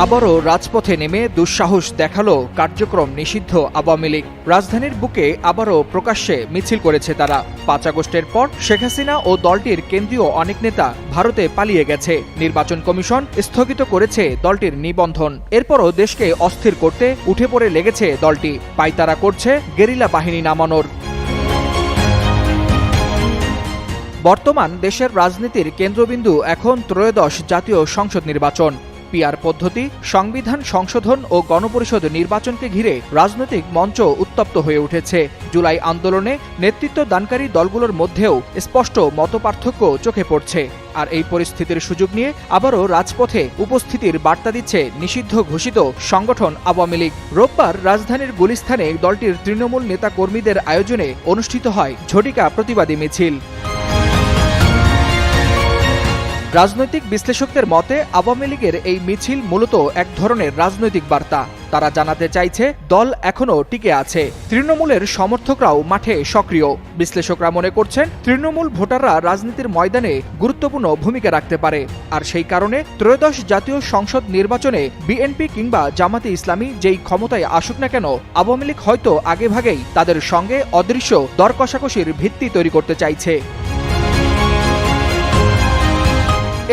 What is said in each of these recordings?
আবারও রাজপথে নেমে দুঃসাহস দেখালো কার্যক্রম নিষিদ্ধ আওয়ামী লীগ। রাজধানীর বুকে আবারও প্রকাশ্যে মিছিল করেছে তারা। ৫ আগস্টের পর শেখ হাসিনা ও দলটির কেন্দ্রীয় অনেক নেতা ভারতে পালিয়ে গেছে। নির্বাচন কমিশন স্থগিত করেছে দলটির নিবন্ধন। এরপরও দেশকে অস্থির করতে উঠে পড়ে লেগেছে দলটি। পায়তারা করছে গেরিলা বাহিনী নামানোর। বর্তমান দেশের রাজনীতির কেন্দ্রবিন্দু এখন ত্রয়োদশ জাতীয় সংসদ নির্বাচন। পিআর পদ্ধতি, সংবিধান সংশোধন ও গণপরিষদ নির্বাচনকে ঘিরে রাজনৈতিক মঞ্চ উত্তপ্ত হয়ে উঠেছে। জুলাই আন্দোলনে নেতৃত্ব দানকারী দলগুলোর মধ্যেও স্পষ্ট মতপার্থক্য চোখে পড়ছে। আর এই পরিস্থিতির সুযোগ নিয়ে আবারও রাজপথে উপস্থিতির বার্তা দিচ্ছে নিষিদ্ধ ঘোষিত সংগঠন আওয়ামী লীগ। রোববার রাজধানীর গুলিস্তানে দলটির তৃণমূল নেতা কর্মীদের আয়োজনে অনুষ্ঠিত হয় ঝটিকা প্রতিবাদী মিছিল। রাজনৈতিক বিশ্লেষকদের মতে আওয়ামী লীগের এই মিছিল মূলত এক ধরনের রাজনৈতিক বার্তা। তারা জানাতে চাইছে দল এখনও টিকে আছে, তৃণমূলের সমর্থকরাও মাঠে সক্রিয়। বিশ্লেষকরা মনে করছেন তৃণমূল ভোটাররা রাজনীতির ময়দানে গুরুত্বপূর্ণ ভূমিকা রাখতে পারে। আর সেই কারণে ত্রয়োদশ জাতীয় সংসদ নির্বাচনে বিএনপি কিংবা জামাতে ইসলামী যেই ক্ষমতায় আসুক না কেন, আওয়ামী লীগ হয়তো আগেভাগেই তাদের সঙ্গে অদৃশ্য দর কষাকষির ভিত্তি তৈরি করতে চাইছে।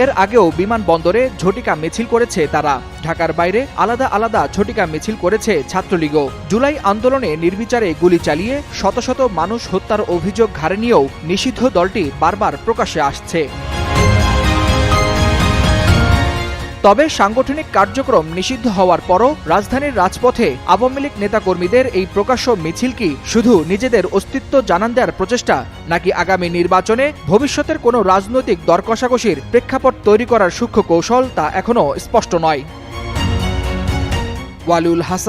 এর আগেও বিমানবন্দরে ঝটিকা মিছিল করেছে তারা। ঢাকার বাইরে আলাদা আলাদা ঝটিকা মিছিল করেছে ছাত্রলীগও। জুলাই আন্দোলনে নির্বিচারে গুলি চালিয়ে শত শত মানুষ হত্যার অভিযোগ ঘাড়ে নিয়েও নিষিদ্ধ দলটি বারবার প্রকাশ্যে আসছে। তবে সাংগঠনিক কার্যক্রম নিষিদ্ধ হওয়ার পরও রাজধানীর রাজপথে আওয়ামী লীগ নেতাকর্মীদের এই প্রকাশ্য মিছিল কি শুধু নিজেদের অস্তিত্ব জানান দেওয়ার প্রচেষ্টা, নাকি আগামী নির্বাচনে ভবিষ্যতের কোনো রাজনৈতিক দর কষাকষির প্রেক্ষাপট তৈরি করার সূক্ষ্ম কৌশল, তা এখনও স্পষ্ট নয়। ওয়ালিউল হাসান।